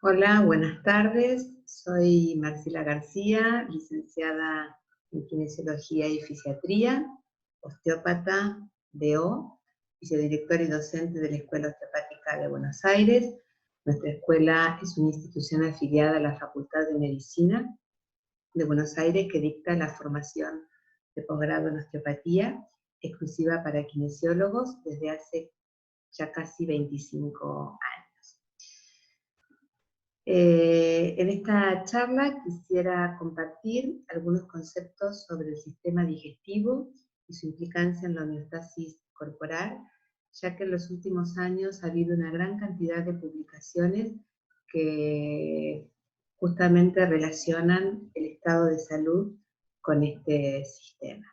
Hola, buenas tardes. Soy Marcela García, licenciada en Kinesiología y Fisiatría, osteópata DO, vicedirectora y docente de la Escuela Osteopática de Buenos Aires. Nuestra escuela es una institución afiliada a la Facultad de Medicina de Buenos Aires que dicta la formación de posgrado en osteopatía, exclusiva para kinesiólogos desde hace ya casi 25 años. En esta charla quisiera compartir algunos conceptos sobre el sistema digestivo y su implicancia en la homeostasis corporal, ya que en los últimos años ha habido una gran cantidad de publicaciones que justamente relacionan el estado de salud con este sistema.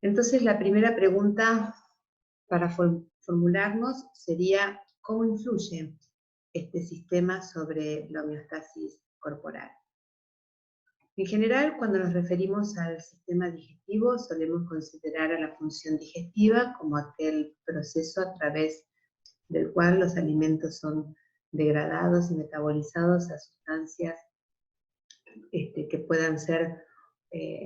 Entonces, la primera pregunta para formularnos sería: ¿cómo influye este sistema sobre la homeostasis corporal? En general, cuando nos referimos al sistema digestivo, solemos considerar a la función digestiva como aquel proceso a través del cual los alimentos son degradados y metabolizados a sustancias que puedan ser,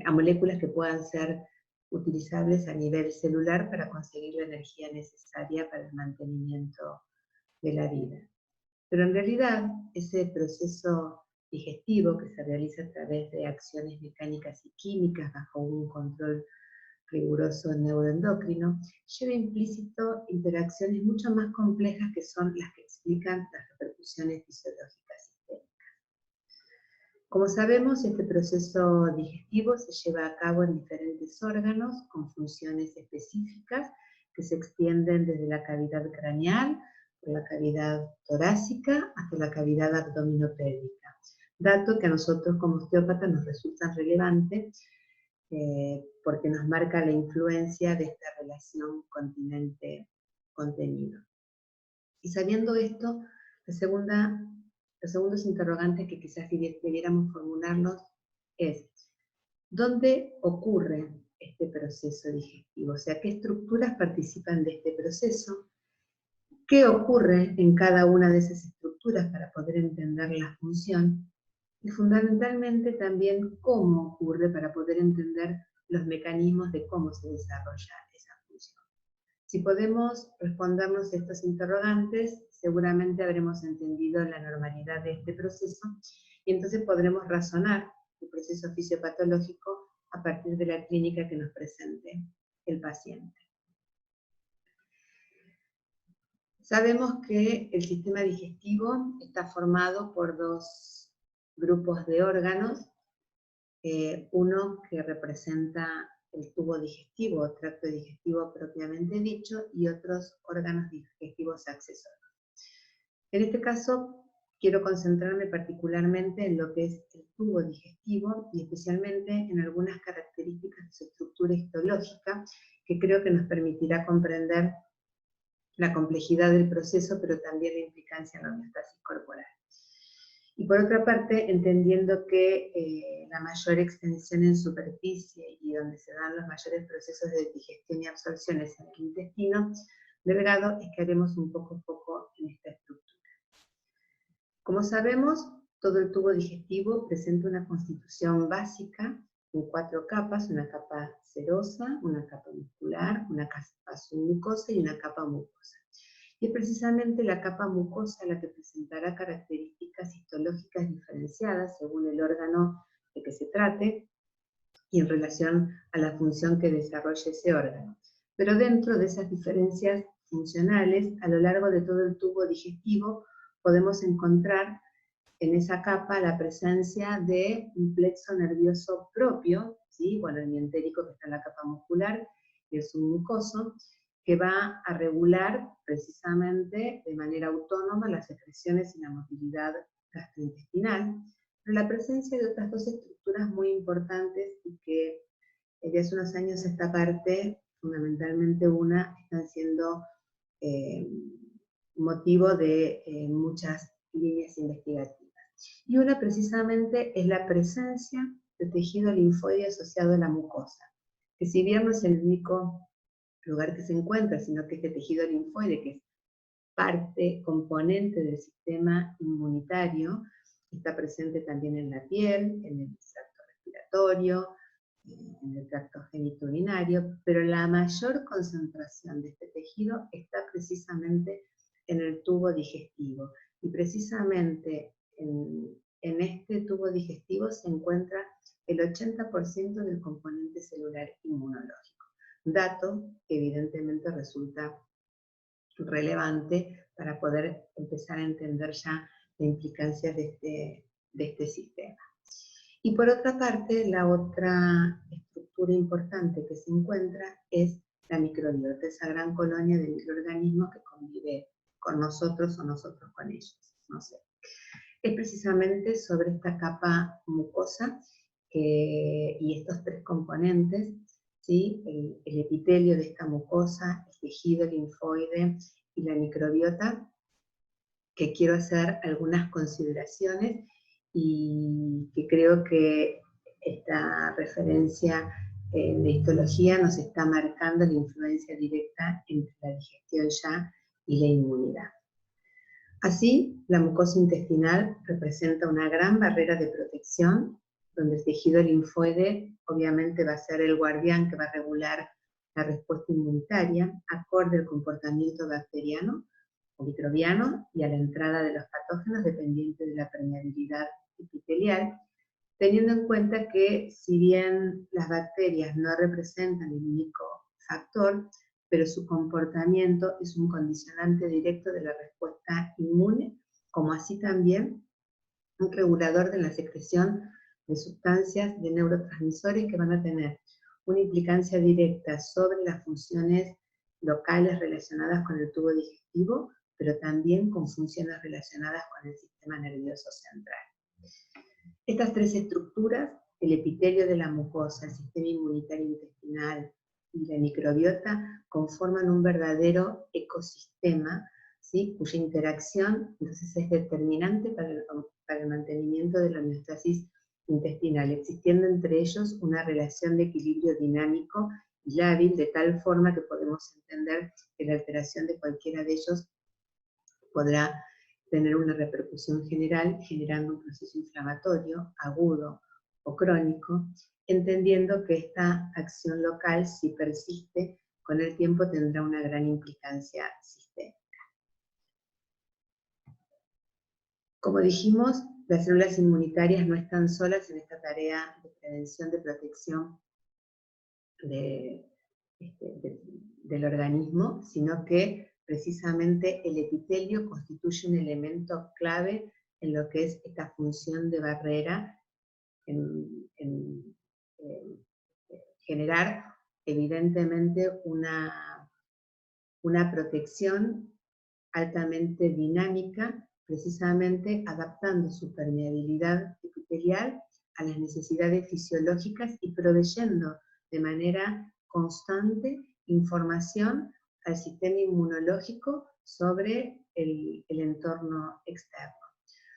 a moléculas que puedan ser utilizables a nivel celular para conseguir la energía necesaria para el mantenimiento de la vida. Pero en realidad, ese proceso digestivo que se realiza a través de acciones mecánicas y químicas bajo un control riguroso neuroendocrino, lleva implícito interacciones mucho más complejas que son las que explican las repercusiones fisiológicas sistémicas. Como sabemos, este proceso digestivo se lleva a cabo en diferentes órganos con funciones específicas que se extienden desde la cavidad craneal, por la cavidad torácica, hasta la cavidad abdominopélvica. Dato que a nosotros como osteópatas nos resulta relevante porque nos marca la influencia de esta relación continente-contenido. Y sabiendo esto, los segundos interrogantes que quizás debiéramos formularnos es: ¿dónde ocurre este proceso digestivo? O sea, ¿qué estructuras participan de este proceso? ¿Qué ocurre en cada una de esas estructuras para poder entender la función? Y fundamentalmente también cómo ocurre para poder entender los mecanismos de cómo se desarrolla esa función. Si podemos respondernos estos interrogantes, seguramente habremos entendido la normalidad de este proceso y entonces podremos razonar el proceso fisiopatológico a partir de la clínica que nos presente el paciente. Sabemos que el sistema digestivo está formado por dos grupos de órganos, uno que representa el tubo digestivo o tracto digestivo propiamente dicho, y otros órganos digestivos accesorios. En este caso, quiero concentrarme particularmente en lo que es el tubo digestivo y especialmente en algunas características de su estructura histológica que creo que nos permitirá comprender la complejidad del proceso, pero también la implicancia en la homeostasis corporal. Y por otra parte, entendiendo que la mayor extensión en superficie y donde se dan los mayores procesos de digestión y absorción es en el intestino delgado, es que haremos un poco foco en esta estructura. Como sabemos, todo el tubo digestivo presenta una constitución básica en 4 capas: una capa serosa, una capa muscular, una capa submucosa y una capa mucosa. Y es precisamente la capa mucosa la que presentará características histológicas diferenciadas según el órgano de que se trate y en relación a la función que desarrolle ese órgano. Pero dentro de esas diferencias funcionales, a lo largo de todo el tubo digestivo, podemos encontrar en esa capa la presencia de un plexo nervioso propio, ¿sí? Bueno, el mientérico que está en la capa muscular, y el submucoso, que va a regular precisamente de manera autónoma las secreciones y la motilidad gastrointestinal, pero la presencia de otras dos estructuras muy importantes y que desde hace unos años esta parte, fundamentalmente una, están siendo motivo de muchas líneas investigativas. Y una precisamente es la presencia de tejido linfoide asociado a la mucosa, que si bien no es el único lugar que se encuentra, sino que este tejido linfoide, que es parte, componente del sistema inmunitario, está presente también en la piel, en el tracto respiratorio, en el tracto genitourinario, pero la mayor concentración de este tejido está precisamente en el tubo digestivo. Y precisamente en este tubo digestivo se encuentra el 80% del componente celular inmunológico. Dato que evidentemente resulta relevante para poder empezar a entender ya la implicancia de este sistema. Y por otra parte, la otra estructura importante que se encuentra es la microbiota, esa gran colonia de microorganismos que convive con nosotros o nosotros con ellos, no sé. Es precisamente sobre esta capa mucosa y estos tres componentes, ¿sí? El epitelio de esta mucosa, el tejido linfoide y la microbiota, que quiero hacer algunas consideraciones y que creo que esta referencia de histología nos está marcando la influencia directa entre la digestión ya y la inmunidad. Así, la mucosa intestinal representa una gran barrera de protección, donde el tejido linfoide obviamente va a ser el guardián que va a regular la respuesta inmunitaria, acorde al comportamiento bacteriano o microbiano y a la entrada de los patógenos dependiente de la permeabilidad epitelial, teniendo en cuenta que si bien las bacterias no representan el único factor, pero su comportamiento es un condicionante directo de la respuesta inmune, como así también un regulador de la secreción de sustancias de neurotransmisores que van a tener una implicancia directa sobre las funciones locales relacionadas con el tubo digestivo, pero también con funciones relacionadas con el sistema nervioso central. Estas tres estructuras, el epitelio de la mucosa, el sistema inmunitario intestinal y la microbiota, conforman un verdadero ecosistema, ¿sí? Cuya interacción entonces es determinante para el mantenimiento de la homeostasis intestinal, existiendo entre ellos una relación de equilibrio dinámico y lábil, de tal forma que podemos entender que la alteración de cualquiera de ellos podrá tener una repercusión general, generando un proceso inflamatorio, agudo o crónico, entendiendo que esta acción local, si persiste, con el tiempo tendrá una gran implicancia sistémica. Como dijimos, las células inmunitarias no están solas en esta tarea de prevención de protección del organismo, sino que precisamente el epitelio constituye un elemento clave en lo que es esta función de barrera, en generar evidentemente una protección altamente dinámica, precisamente adaptando su permeabilidad epitelial a las necesidades fisiológicas y proveyendo de manera constante información al sistema inmunológico sobre el entorno externo.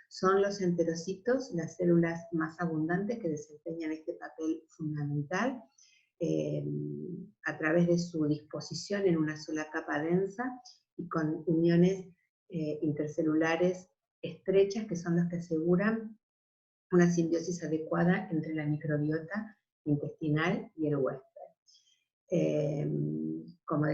Son los enterocitos las células más abundantes que desempeñan este papel fundamental a través de su disposición en una sola capa densa y con uniones intercelulares estrechas que son las que aseguran una simbiosis adecuada entre la microbiota intestinal y el huésped. Como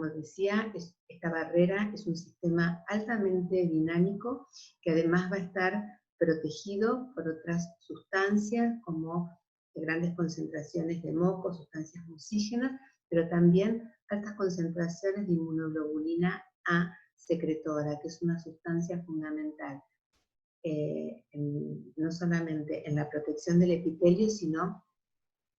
decía, esta barrera es un sistema altamente dinámico que además va a estar protegido por otras sustancias como grandes concentraciones de moco, sustancias mucígenas, pero también altas concentraciones de inmunoglobulina A secretora, que es una sustancia fundamental, no solamente en la protección del epitelio, sino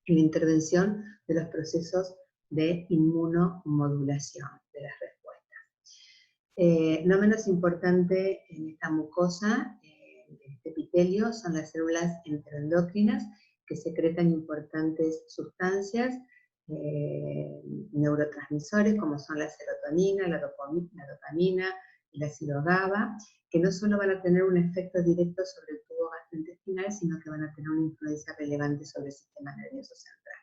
en la intervención de los procesos de inmunomodulación de las respuestas. No menos importante en esta mucosa, en este epitelio, son las células enteroendocrinas que secretan importantes sustancias, neurotransmisores como son la serotonina, la dopamina, el ácido GABA, que no solo van a tener un efecto directo sobre el tubo gastrointestinal, sino que van a tener una influencia relevante sobre el sistema nervioso central.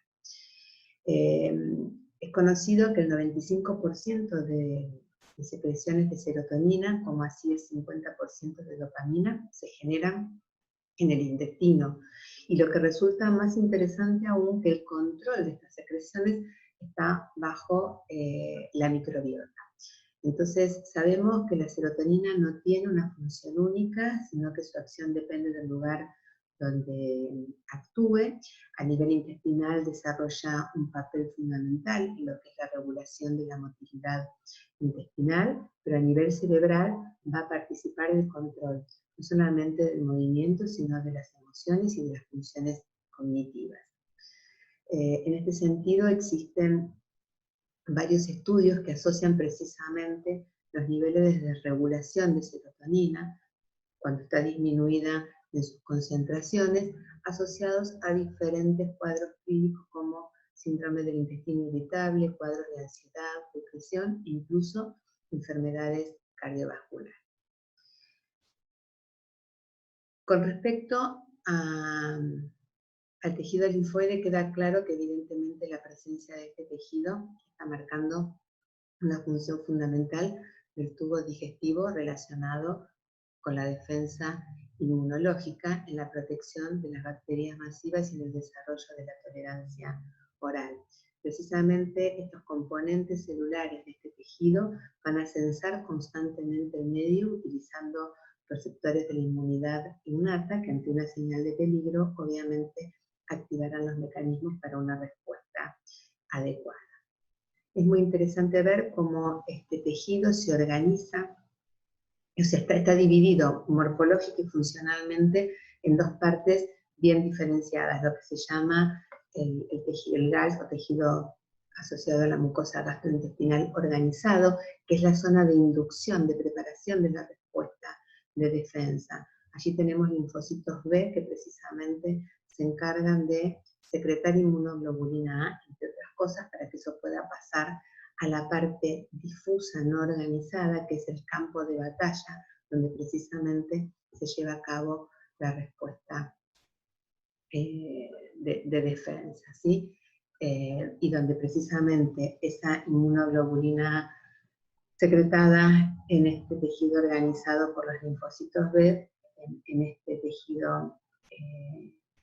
Es conocido que el 95% de secreciones de serotonina, como así el 50% de dopamina, se generan en el intestino. Y lo que resulta más interesante aún, que el control de estas secreciones está bajo la microbiota. Entonces, sabemos que la serotonina no tiene una función única, sino que su acción depende del lugar donde actúe. A nivel intestinal desarrolla un papel fundamental en lo que es la regulación de la motilidad intestinal, pero a nivel cerebral va a participar del control, no solamente del movimiento, sino de las emociones y de las funciones cognitivas. En este sentido, existen varios estudios que asocian precisamente los niveles de regulación de serotonina, cuando está disminuida en sus concentraciones, asociados a diferentes cuadros clínicos como síndrome del intestino irritable, cuadros de ansiedad, depresión e incluso enfermedades cardiovasculares. Con respecto al tejido linfoide, queda claro que evidentemente la presencia de este tejido está marcando una función fundamental del tubo digestivo relacionado con la defensa inmunológica en la protección de las bacterias masivas y en el desarrollo de la tolerancia oral. Precisamente estos componentes celulares de este tejido van a sensar constantemente el medio utilizando receptores de la inmunidad innata que ante una señal de peligro obviamente activarán los mecanismos para una respuesta adecuada. Es muy interesante ver cómo este tejido se organiza, o sea, está dividido morfológica y funcionalmente en dos partes bien diferenciadas, lo que se llama el GALS, o tejido asociado a la mucosa gastrointestinal organizado, que es la zona de inducción, de preparación de la respuesta de defensa. Allí tenemos linfocitos B que precisamente se encargan de secretar inmunoglobulina A, entre otras cosas, para que eso pueda pasar a la parte difusa no organizada, que es el campo de batalla, donde precisamente se lleva a cabo la respuesta de defensa, ¿sí? Y donde precisamente esa inmunoglobulina secretada en este tejido organizado por los linfocitos B, en este tejido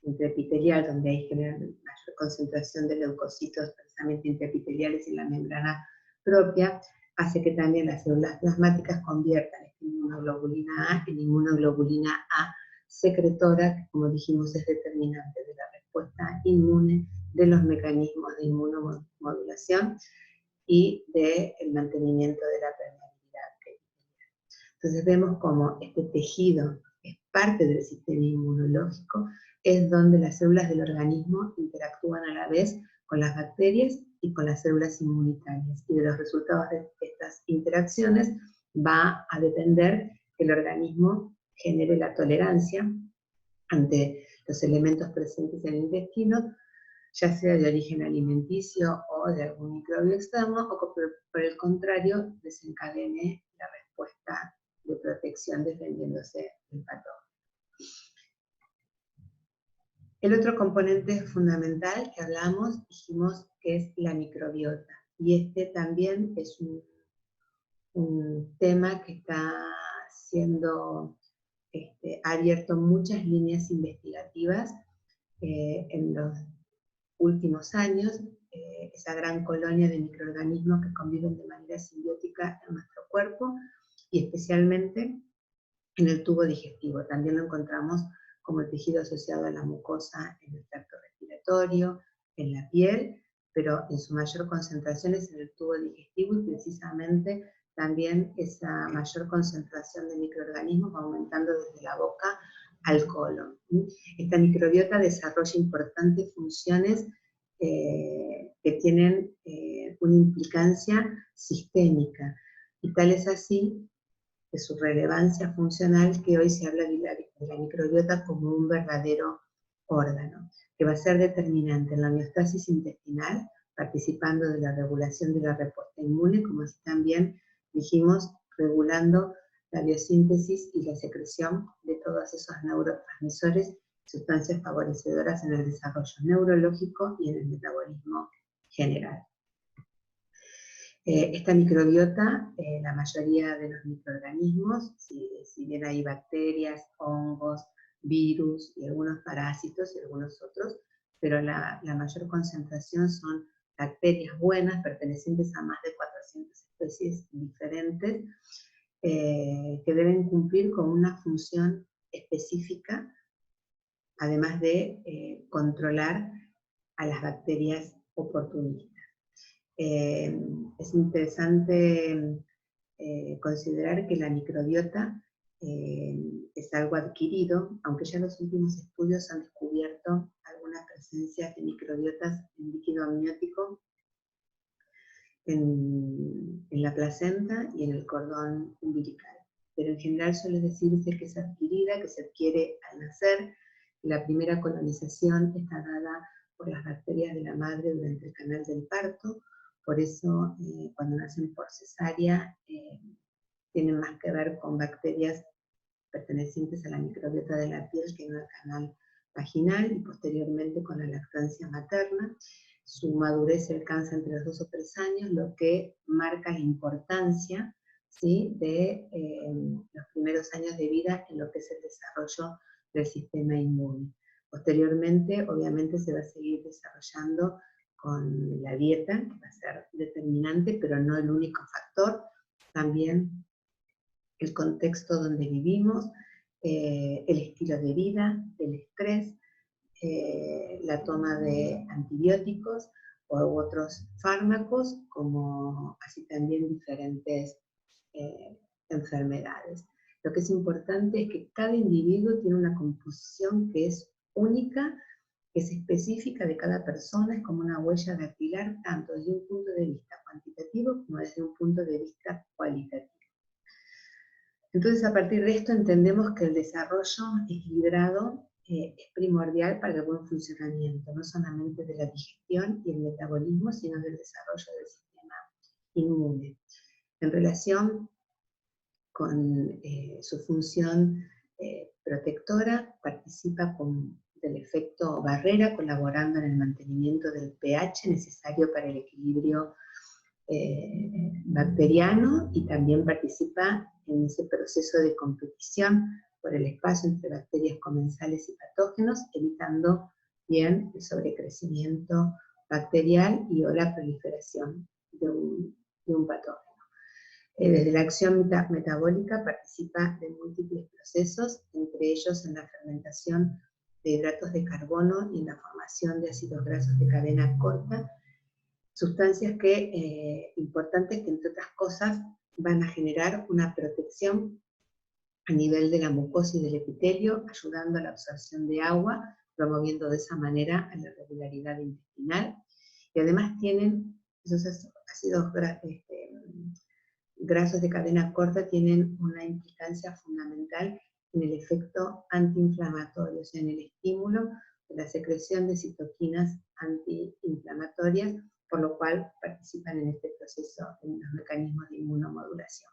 intraepitelial, donde hay mayor concentración de leucocitos precisamente intraepiteliales en la membrana propia, hace que también las células plasmáticas conviertan esta inmunoglobulina A en inmunoglobulina A secretora, que como dijimos es determinante de la respuesta inmune, de los mecanismos de inmunomodulación y del mantenimiento de la permeabilidad. Entonces vemos como este tejido es parte del sistema inmunológico, es donde las células del organismo interactúan a la vez con las bacterias y con las células inmunitarias. Y de los resultados de estas interacciones va a depender que el organismo genere la tolerancia ante los elementos presentes en el intestino, ya sea de origen alimenticio o de algún microbio externo, o por el contrario desencadene la respuesta de protección defendiéndose del patógeno. El otro componente fundamental que hablamos, dijimos que es la microbiota, y este también es un tema que está siendo abierto muchas líneas investigativas en los últimos años, esa gran colonia de microorganismos que conviven de manera simbiótica en nuestro cuerpo, y especialmente en el tubo digestivo. También lo encontramos como el tejido asociado a la mucosa en el tracto respiratorio, en la piel, pero en su mayor concentración es en el tubo digestivo, y precisamente también esa mayor concentración de microorganismos va aumentando desde la boca al colon. Esta microbiota desarrolla importantes funciones que tienen una implicancia sistémica, y tal es así de su relevancia funcional que hoy se habla de la microbiota como un verdadero órgano, que va a ser determinante en la homeostasis intestinal, participando de la regulación de la respuesta inmune, como así también dijimos, regulando la biosíntesis y la secreción de todos esos neurotransmisores, sustancias favorecedoras en el desarrollo neurológico y en el metabolismo general. Esta microbiota, la mayoría de los microorganismos, si bien hay bacterias, hongos, virus y algunos parásitos y algunos otros, pero la mayor concentración son bacterias buenas pertenecientes a más de 400 especies diferentes, que deben cumplir con una función específica, además de controlar a las bacterias oportunistas. Es interesante considerar que la microbiota es algo adquirido, aunque ya los últimos estudios han descubierto algunas presencias de microbiotas en líquido amniótico en la placenta y en el cordón umbilical. Pero en general suele decirse que es adquirida, que se adquiere al nacer. La primera colonización está dada por las bacterias de la madre durante el canal del parto. Por eso, cuando nacen por cesárea, tienen más que ver con bacterias pertenecientes a la microbiota de la piel que en el canal vaginal, y posteriormente con la lactancia materna. Su madurez se alcanza entre los 2 o 3 años, lo que marca la importancia, ¿sí?, de los primeros años de vida en lo que es el desarrollo del sistema inmune. Posteriormente, obviamente, se va a seguir desarrollando con la dieta, que va a ser determinante, pero no el único factor. También el contexto donde vivimos, el estilo de vida, el estrés, la toma de antibióticos u otros fármacos, como así también diferentes enfermedades. Lo que es importante es que cada individuo tiene una composición que es única, que es específica de cada persona, es como una huella dactilar, tanto desde un punto de vista cuantitativo como desde un punto de vista cualitativo. Entonces, a partir de esto entendemos que el desarrollo equilibrado es primordial para el buen funcionamiento, no solamente de la digestión y el metabolismo, sino del desarrollo del sistema inmune. En relación con su función protectora, participa del efecto barrera, colaborando en el mantenimiento del pH necesario para el equilibrio bacteriano, y también participa en ese proceso de competición por el espacio entre bacterias comensales y patógenos, evitando bien el sobrecrecimiento bacterial y o la proliferación de un patógeno. Desde la acción metabólica participa de múltiples procesos, entre ellos en la fermentación de hidratos de carbono y en la formación de ácidos grasos de cadena corta, sustancias importantes que, entre otras cosas, van a generar una protección a nivel de la mucosa y del epitelio, ayudando a la absorción de agua, promoviendo de esa manera a la regularidad intestinal. Y además tienen, esos ácidos grasos de cadena corta tienen una implicancia fundamental en el efecto antiinflamatorio, o sea, en el estímulo de la secreción de citoquinas antiinflamatorias, por lo cual participan en este proceso en los mecanismos de inmunomodulación.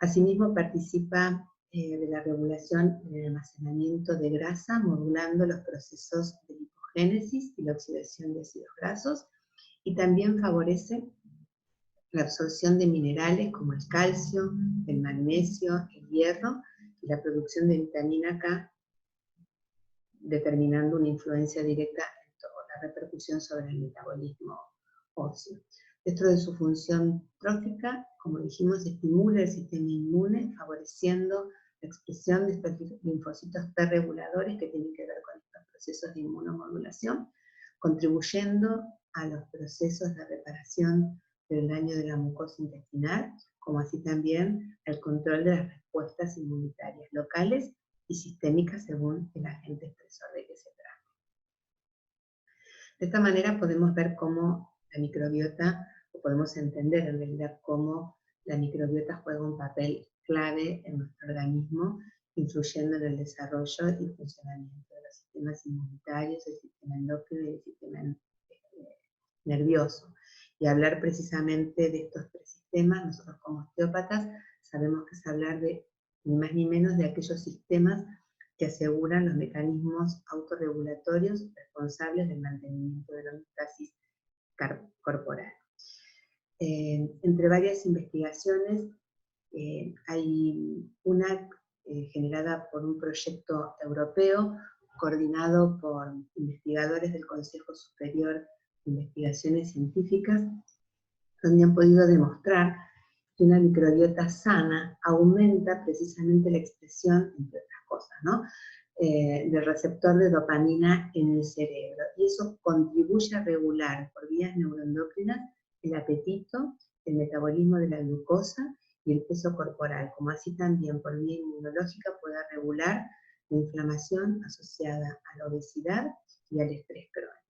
Asimismo, participa de la regulación en el almacenamiento de grasa, modulando los procesos de lipogénesis y la oxidación de ácidos grasos, y también favorece la absorción de minerales como el calcio, el magnesio, el hierro, y la producción de vitamina K, determinando una influencia directa en toda la repercusión sobre el metabolismo óseo. Dentro de su función trófica, como dijimos, estimula el sistema inmune, favoreciendo la expresión de estos linfocitos T reguladores que tienen que ver con estos procesos de inmunomodulación, contribuyendo a los procesos de reparación del daño de la mucosa intestinal, como así también al control de las respuestas inmunitarias locales y sistémicas según el agente estresor de que se trata. De esta manera podemos ver cómo la microbiota, o podemos entender en realidad cómo la microbiota juega un papel clave en nuestro organismo, influyendo en el desarrollo y funcionamiento de los sistemas inmunitarios, el sistema endocrino y el sistema nervioso. Y hablar precisamente de estos 3 sistemas, nosotros como osteópatas sabemos que es hablar de ni más ni menos de aquellos sistemas que aseguran los mecanismos autorregulatorios responsables del mantenimiento de la homeostasis corporal. Entre varias investigaciones, hay una generada por un proyecto europeo coordinado por investigadores del Consejo Superior de Investigaciones Científicas, donde han podido demostrar que una microbiota sana aumenta precisamente la expresión, entre otras cosas, ¿no? Del receptor de dopamina en el cerebro. Y eso contribuye a regular por vías neuroendocrinas el apetito, el metabolismo de la glucosa y el peso corporal, como así también por vía inmunológica puede regular la inflamación asociada a la obesidad y al estrés crónico.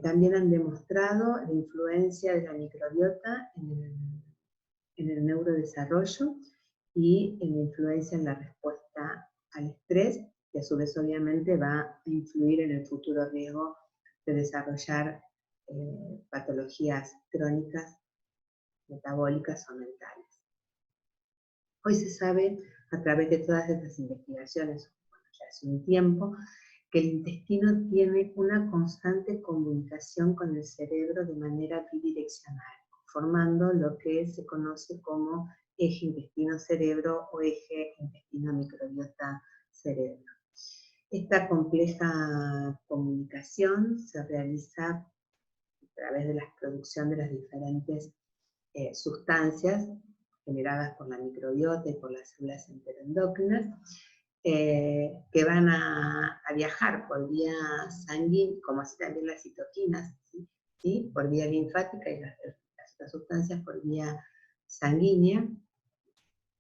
También han demostrado la influencia de la microbiota en el neurodesarrollo y en la influencia en la respuesta al estrés, que a su vez obviamente va a influir en el futuro riesgo de desarrollar patologías crónicas, metabólicas o mentales. Hoy se sabe, a través de todas estas investigaciones, bueno, ya hace un tiempo, que el intestino tiene una constante comunicación con el cerebro de manera bidireccional, formando lo que se conoce como eje intestino-cerebro o eje intestino-microbiota-cerebro. Esta compleja comunicación se realiza a través de la producción de las diferentes sustancias generadas por la microbiota y por las células enteroendócrinas, que van a viajar por vía sanguínea, como así también las citoquinas, ¿sí? Por vía linfática y las otras sustancias por vía sanguínea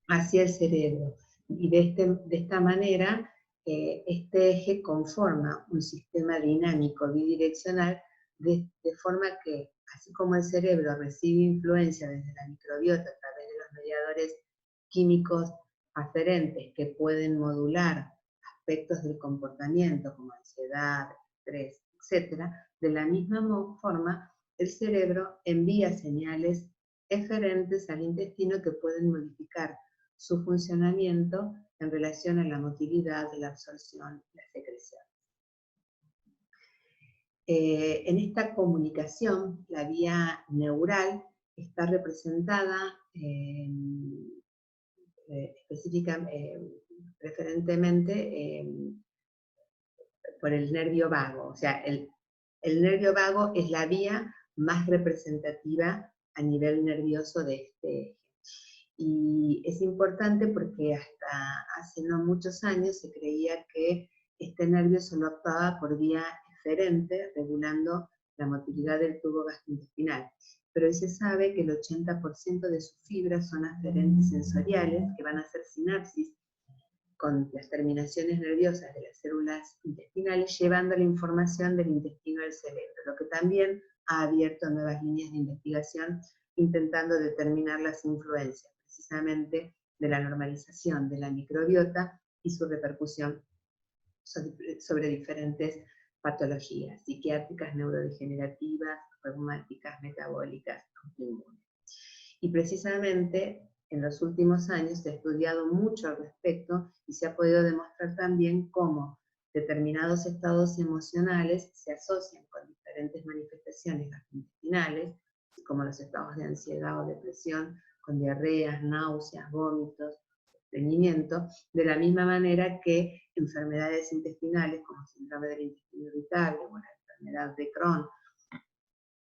hacia el cerebro. Y de esta manera, este eje conforma un sistema dinámico bidireccional de forma que, así como el cerebro recibe influencia desde la microbiota a través de los mediadores químicos aferentes que pueden modular aspectos del comportamiento como ansiedad, estrés, etc., de la misma forma el cerebro envía señales eferentes al intestino que pueden modificar su funcionamiento en relación a la motilidad, la absorción y la secreción. En esta comunicación, la vía neural está representada preferentemente por el nervio vago. O sea, el nervio vago es la vía más representativa a nivel nervioso de este eje. Y es importante porque hasta hace no muchos años se creía que este nervio solo actuaba por vía eferente, regulando la motilidad del tubo gastrointestinal. Pero hoy se sabe que el 80% de sus fibras son aferentes sensoriales, que van a hacer sinapsis con las terminaciones nerviosas de las células intestinales, llevando la información del intestino al cerebro, lo que también ha abierto nuevas líneas de investigación intentando determinar las influencias precisamente de la normalización de la microbiota y su repercusión sobre diferentes patologías psiquiátricas, neurodegenerativas, reumáticas, metabólicas, autoinmunes. Y precisamente en los últimos años se ha estudiado mucho al respecto y se ha podido demostrar también cómo determinados estados emocionales se asocian con diferentes manifestaciones gastrointestinales, como los estados de ansiedad o depresión, con diarreas, náuseas, vómitos, estreñimiento, de la misma manera que enfermedades intestinales como el síndrome del intestino irritable o la enfermedad de Crohn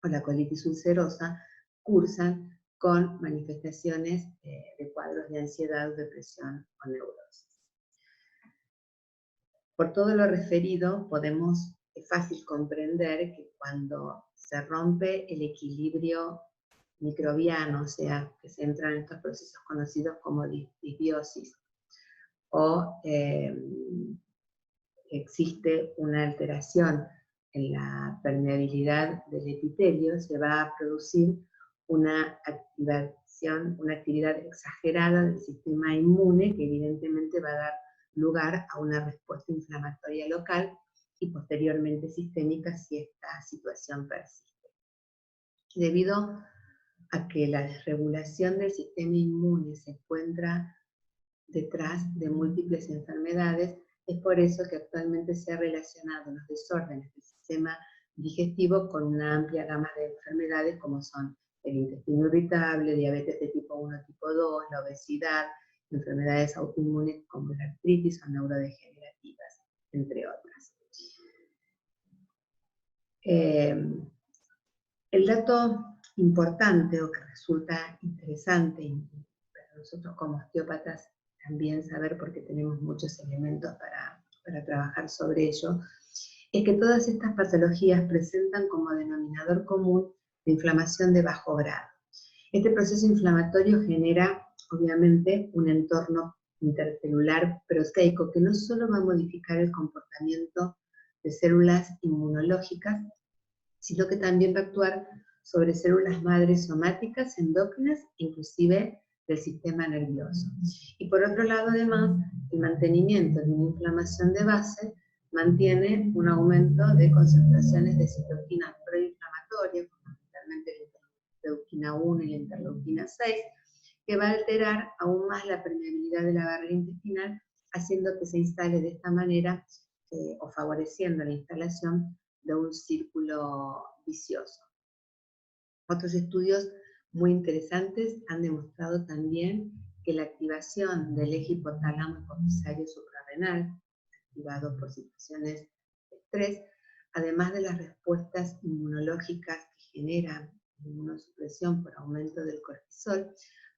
o la colitis ulcerosa cursan con manifestaciones de cuadros de ansiedad, depresión o neurosis. Por todo lo referido, es fácil comprender que cuando se rompe el equilibrio microbiano, o sea, que se entran en estos procesos conocidos como disbiosis, o existe una alteración en la permeabilidad del epitelio, se va a producir una actividad exagerada del sistema inmune que evidentemente va a dar lugar a una respuesta inflamatoria local y posteriormente sistémica si esta situación persiste. Debido a que la desregulación del sistema inmune se encuentra detrás de múltiples enfermedades, es por eso que actualmente se ha relacionado los desórdenes del sistema digestivo con una amplia gama de enfermedades como son el intestino irritable, diabetes de tipo 1, tipo 2, la obesidad, enfermedades autoinmunes como la artritis o neurodegenerativas, entre otras. El dato importante o que resulta interesante para nosotros como osteópatas también saber, porque tenemos muchos elementos para trabajar sobre ello, es que todas estas patologías presentan como denominador común la inflamación de bajo grado. Este proceso inflamatorio genera, obviamente, un entorno intercelular proteico que no solo va a modificar el comportamiento de células inmunológicas, sino que también va a actuar sobre células madres somáticas, endócrinas, inclusive del sistema nervioso. Y por otro lado, además, el mantenimiento de una inflamación de base mantiene un aumento de concentraciones de citoquinas proinflamatorias, fundamentalmente la interleuquina 1 y la interleuquina 6, que va a alterar aún más la permeabilidad de la barrera intestinal, haciendo que se instale de esta manera, o favoreciendo la instalación de un círculo vicioso. Otros estudios muy interesantes han demostrado también que la activación del eje hipotálamo hipofisario suprarrenal, activado por situaciones de estrés, además de las respuestas inmunológicas que genera la inmunosupresión por aumento del cortisol,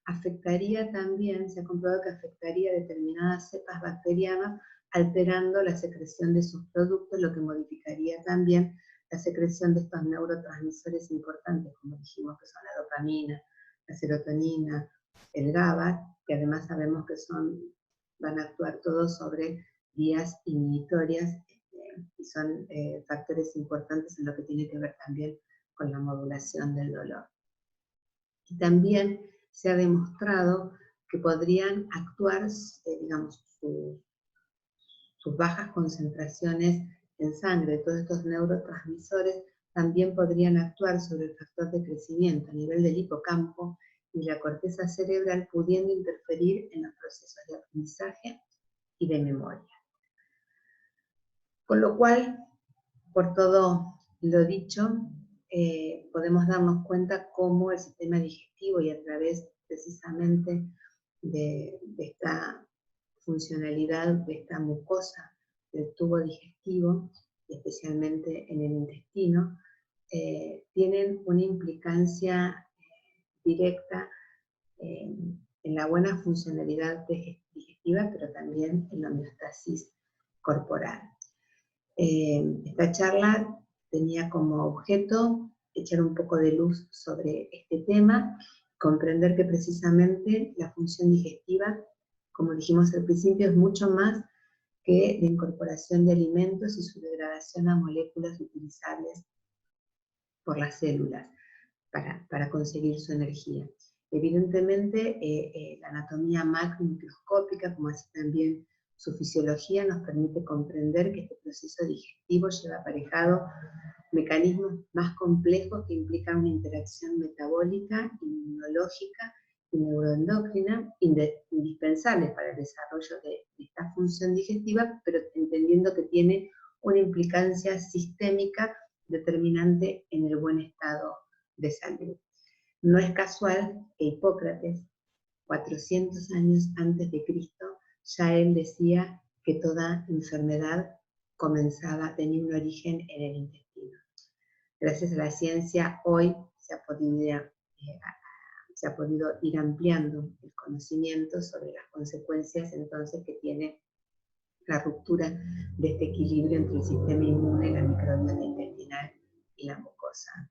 afectaría también, se ha comprobado que afectaría determinadas cepas bacterianas, alterando la secreción de sus productos, lo que modificaría también la secreción de estos neurotransmisores importantes, como dijimos, que son la dopamina, la serotonina, el GABA, que además sabemos que van a actuar todos sobre vías inhibitorias y son factores importantes en lo que tiene que ver también con la modulación del dolor. Y también se ha demostrado que podrían actuar, digamos, sus bajas concentraciones en sangre de todos estos neurotransmisores también podrían actuar sobre el factor de crecimiento a nivel del hipocampo y la corteza cerebral, pudiendo interferir en los procesos de aprendizaje y de memoria. Con lo cual, por todo lo dicho, podemos darnos cuenta cómo el sistema digestivo, y a través precisamente de esta funcionalidad de esta mucosa del tubo digestivo, especialmente en el intestino, tienen una implicancia directa en la buena funcionalidad digestiva, pero también en la homeostasis corporal. Esta charla tenía como objeto echar un poco de luz sobre este tema, comprender que precisamente la función digestiva, como dijimos al principio, es mucho más que la incorporación de alimentos y su degradación a moléculas utilizables por las células para conseguir su energía. Evidentemente, la anatomía macromicroscópica, como así también su fisiología, nos permite comprender que este proceso digestivo lleva aparejado mecanismos más complejos que implican una interacción metabólica, inmunológica y neuroendocrina indispensables para el desarrollo de esta función digestiva, pero entendiendo que tiene una implicancia sistémica determinante en el buen estado de salud. No es casual que Hipócrates, 400 años antes de Cristo, ya él decía que toda enfermedad tenía un origen en el intestino. Gracias a la ciencia, hoy se ha podido ir ampliando el conocimiento sobre las consecuencias entonces que tiene la ruptura de este equilibrio entre el sistema inmune, la microbiota intestinal y la mucosa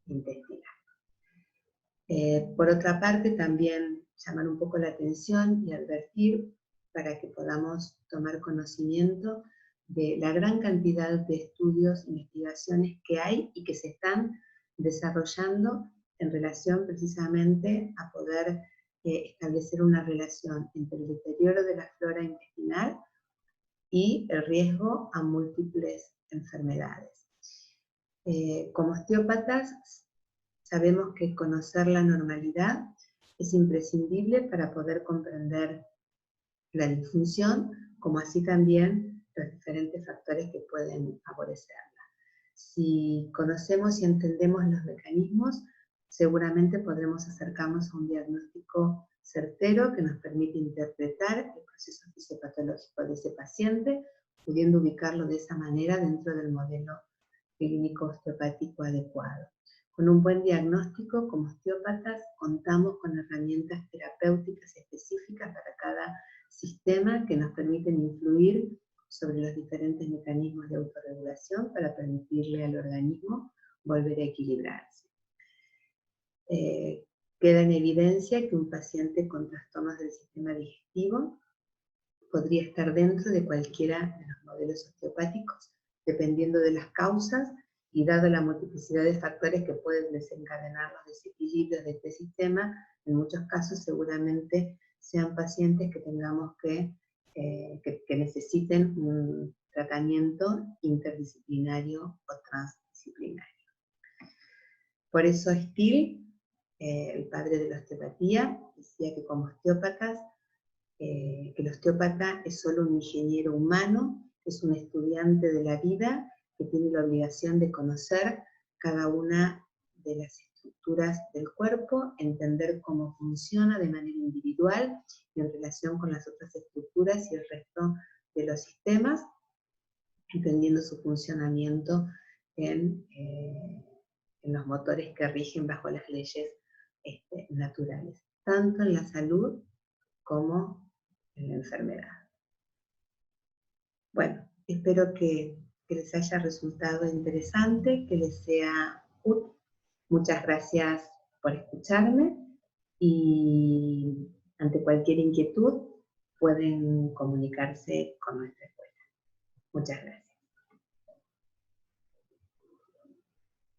intestinal. Por otra parte, también llamar un poco la atención y advertir para que podamos tomar conocimiento de la gran cantidad de estudios, investigaciones que hay y que se están desarrollando en relación precisamente a poder establecer una relación entre el deterioro de la flora intestinal y el riesgo a múltiples enfermedades. Como osteópatas, sabemos que conocer la normalidad es imprescindible para poder comprender la disfunción, como así también los diferentes factores que pueden favorecerla. Si conocemos y entendemos los mecanismos, seguramente podremos acercarnos a un diagnóstico certero que nos permite interpretar el proceso fisiopatológico de ese paciente, pudiendo ubicarlo de esa manera dentro del modelo clínico osteopático adecuado. Con un buen diagnóstico, como osteópatas, contamos con herramientas terapéuticas específicas para cada sistema que nos permiten influir sobre los diferentes mecanismos de autorregulación para permitirle al organismo volver a equilibrarse. Queda en evidencia que un paciente con trastornos del sistema digestivo podría estar dentro de cualquiera de los modelos osteopáticos, dependiendo de las causas y dada la multiplicidad de factores que pueden desencadenar los desequilibrios de este sistema. En muchos casos seguramente sean pacientes que tengamos que necesiten un tratamiento interdisciplinario o transdisciplinario. Por eso Still, el padre de la osteopatía, decía que como osteópatas, que el osteópata es solo un ingeniero humano, es un estudiante de la vida que tiene la obligación de conocer cada una de las estructuras del cuerpo, entender cómo funciona de manera individual y en relación con las otras estructuras y el resto de los sistemas, entendiendo su funcionamiento en los motores que rigen bajo las leyes naturales, tanto en la salud como en la enfermedad. Bueno, espero que les haya resultado interesante, que les sea útil. Muchas gracias por escucharme y ante cualquier inquietud pueden comunicarse con nuestra escuela. Muchas gracias.